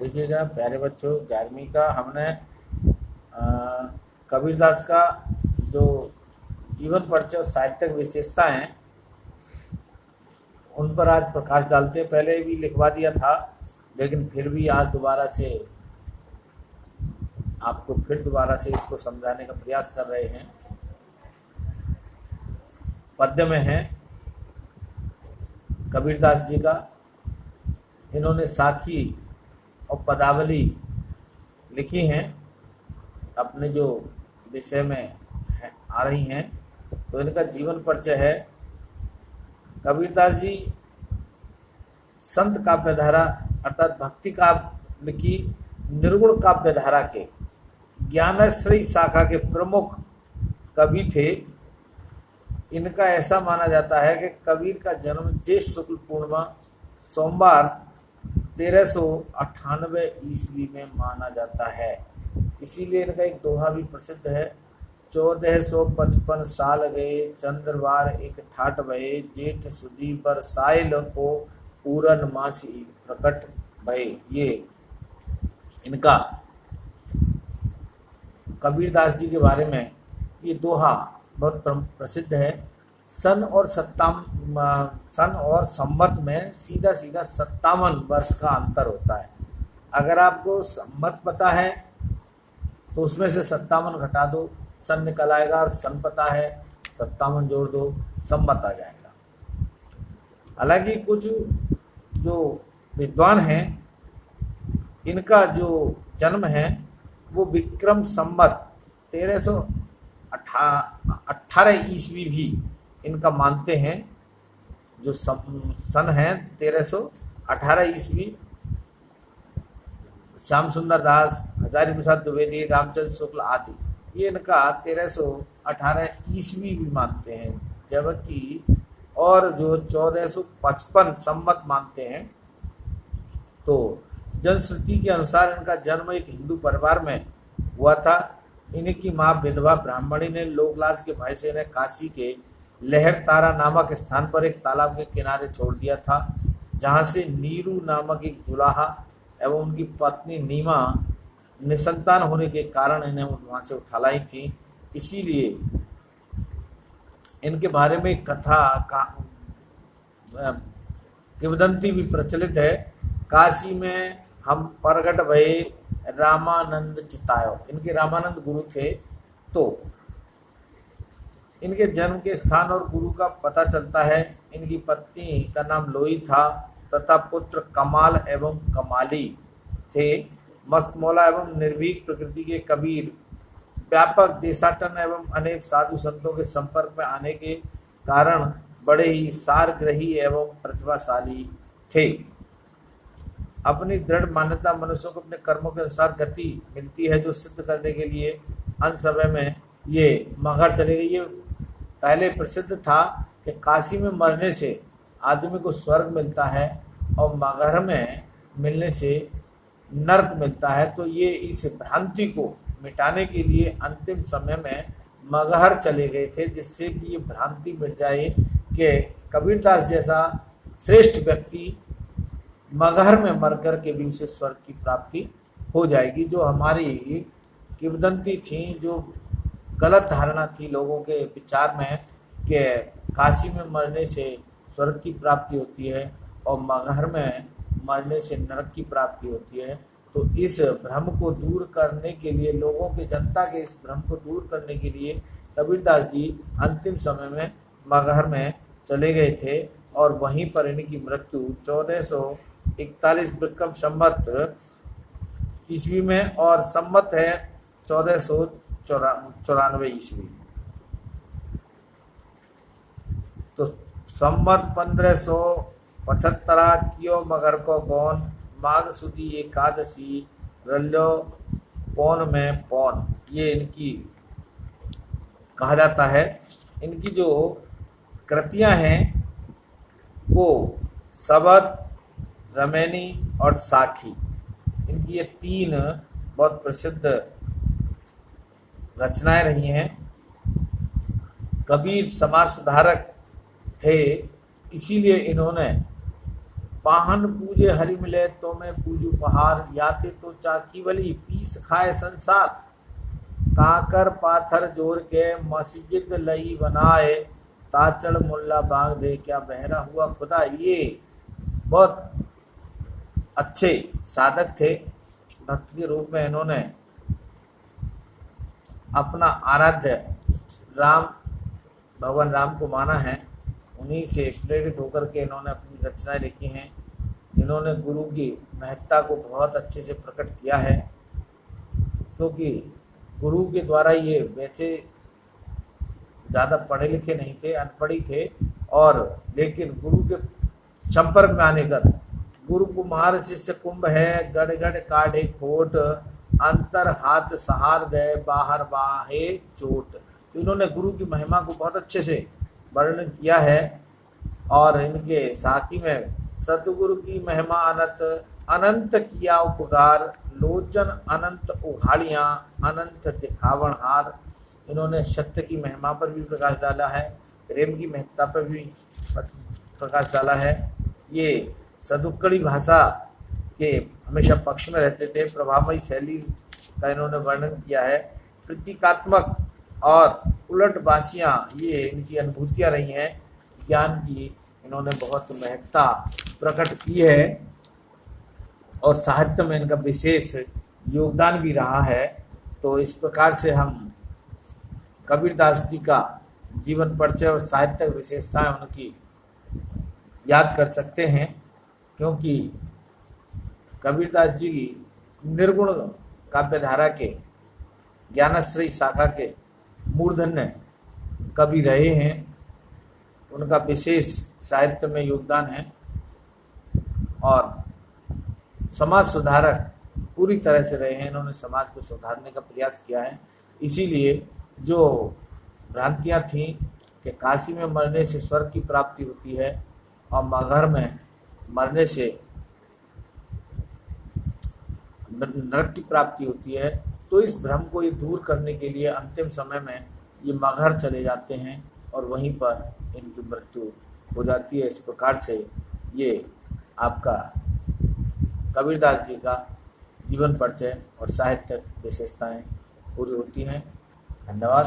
देखिएगा प्यारे बच्चों, 11वीं का हमने कबीरदास का जो जीवन परिचय और साहित्यिक विशेषता हैं उन पर आज प्रकाश डालते हैं। पहले भी लिखवा दिया था, लेकिन फिर भी आज दोबारा से आपको फिर दोबारा से इसको समझाने का प्रयास कर रहे हैं। पद्य में है कबीरदास जी का। इन्होंने साखी और पदावली लिखी हैं अपने जो विषय में आ रही हैं। तो इनका जीवन परिचय है। कबीरदास जी संत काव्यधारा अर्थात भक्ति काव्य की निर्गुण काव्यधारा के ज्ञानश्री शाखा के प्रमुख कवि थे। इनका ऐसा माना जाता है कि कबीर का जन्म ज्येष्ठ शुक्ल पूर्णिमा सोमवार 1398 ईस्वी में माना जाता है। इसीलिए इनका एक दोहा भी प्रसिद्ध है। 1455 साल गए चंद्रवार एक ठाट भये, जेठ सुदी बरसाइल को पूरन मासी प्रकट भये। ये इनका कबीरदास जी के बारे में ये दोहा बहुत प्रसिद्ध है। सन और संवत में सीधा सीधा 57 वर्ष का अंतर होता है। अगर आपको संवत पता है तो उसमें से 57 घटा दो, सन निकल आएगा, और सन पता है 57 जोड़ दो, संवत आ जाएगा। हालांकि कुछ जो विद्वान हैं इनका जो जन्म है वो विक्रम संवत 1318 ईस्वी भी इनका मानते हैं। जो सन है 1318 ईस्वी। श्याम सुंदर दास, हजारी प्रसाद द्विवेदी, रामचंद्र शुक्ल आदि ये इनका 1318 ईस्वी भी मानते हैं, जबकि और जो 1455 संवत मानते हैं। तो जनश्रुति के अनुसार इनका जन्म एक हिंदू परिवार में हुआ था। इनकी माँ विधवा ब्राह्मणी ने लोकलाज के भय से इन्हें काशी के लहर तारा नामक स्थान पर एक तालाब के किनारे छोड़ दिया था, जहाँ से नीरू नामक एक जुलाहा एवं उनकी पत्नी नीमा निसंतान होने के कारण इन्हें वहाँ से उठा लाई थी। इसीलिए इनके बारे में कथा का किंवदंती भी प्रचलित है। काशी में हम प्रगट भये रामानंद चितायो, इनके रामानंद गुरु थे। तो इनके जन्म के स्थान और गुरु का पता चलता है। इनकी पत्नी का नाम लोई था तथा पुत्र कमाल एवं कमाली थे। मस्तमौला एवं निर्भीक प्रकृति के कबीर व्यापक देशाटन एवं अनेक साधु संतों के संपर्क में आने के कारण बड़े ही सारग्रही एवं प्रतिभाशाली थे। अपनी दृढ़ मान्यता मनुष्य को अपने कर्मों के अनुसार गति मिलती है, जो सिद्ध करने के लिए अंत समय में ये मगहर चले गए। ये पहले प्रसिद्ध था कि काशी में मरने से आदमी को स्वर्ग मिलता है और मगहर में मिलने से नर्क मिलता है। तो ये इस भ्रांति को मिटाने के लिए अंतिम समय में मगहर चले गए थे, जिससे कि ये भ्रांति मिट जाए कि कबीरदास जैसा श्रेष्ठ व्यक्ति मगहर में मरकर के भी उसे स्वर्ग की प्राप्ति हो जाएगी। जो हमारी किंवदंती थी, जो गलत धारणा थी लोगों के विचार में कि काशी में मरने से स्वर्ग की प्राप्ति होती है और मगहर में मरने से नरक की प्राप्ति होती है, तो इस भ्रम को दूर करने के लिए, लोगों के जनता के इस भ्रम को दूर करने के लिए कबीरदास जी अंतिम समय में मगहर में चले गए थे और वहीं पर इनकी मृत्यु 1441 विक्रम संवत ईस्वी में और संवत है 1494 ईस्वी। तो संवत 1575 कियो मगर को गौन, माघ सुदी एकादशी रल्यो पौन में पौन। ये इनकी कहा जाता है। इनकी जो कृतियां हैं वो सबद, रमैनी और साखी, इनकी ये 3 बहुत प्रसिद्ध रचनाएं रही हैं। कबीर समाज सुधारक थे, इसीलिए इन्होंने पाहन पूजे हरि मिले तो मैं पूजू पहाड़, याते तो चाकी बली पीस खाए संसार, काकर पाथर जोड़ के मस्जिद लई बनाए, ताचड़ मुल्ला बांग दे क्या बहरा हुआ खुदा। ये बहुत अच्छे साधक थे, भक्त के रूप में इन्होंने अपना आराध्य राम, भगवान राम को माना है। उन्हीं से प्रेरित होकर के इन्होंने अपनी रचनाएं लिखी हैं। इन्होंने गुरु की महत्ता को बहुत अच्छे से प्रकट किया है, क्योंकि गुरु के द्वारा ये वैसे ज़्यादा पढ़े लिखे नहीं थे, अनपढ़ ही थे, और लेकिन गुरु के संपर्क में आने कर गुरु कुमार शिष्य कुंभ है, गढ़ गढ़ काढ़े खोट, अंतर हाथ सहार गए बाहर बाहे चोट। तो इन्होंने गुरु की महिमा को बहुत अच्छे से वर्णन किया है। और इनके साथी में सतगुरु की महिमा अनंत, अनंत किया उपकार, लोचन अनंत उघाड़ियाँ, अनंत दिखावन हार। इन्होंने सत्य की महिमा पर भी प्रकाश डाला है, प्रेम की महत्ता पर भी प्रकाश डाला है। ये सदुक्कड़ी भाषा के हमेशा पक्ष में रहते थे। प्रभावमयी शैली का इन्होंने वर्णन किया है। प्रतीकात्मक और उलट बासियाँ ये इनकी अनुभूतियाँ रही हैं। ज्ञान की इन्होंने बहुत महत्ता प्रकट की है और साहित्य में इनका विशेष योगदान भी रहा है। तो इस प्रकार से हम कबीरदास जी का जीवन परिचय और साहित्यिक विशेषताएं उनकी याद कर सकते हैं, क्योंकि कबीरदास जी निर्गुण काव्यधारा के ज्ञानश्रयी शाखा के मूर्धन्य कवि रहे हैं। उनका विशेष साहित्य में योगदान है और समाज सुधारक पूरी तरह से रहे हैं। इन्होंने समाज को सुधारने का प्रयास किया है। इसीलिए जो भ्रांतियाँ थीं कि काशी में मरने से स्वर्ग की प्राप्ति होती है और मगहर में मरने से नरक की प्राप्ति होती है, तो इस भ्रम को ये दूर करने के लिए अंतिम समय में ये मगहर चले जाते हैं और वहीं पर इनकी मृत्यु हो जाती है। इस प्रकार से ये आपका कबीरदास जी का जीवन परिचय और साहित्यिक विशेषताएं पूरी होती हैं। धन्यवाद।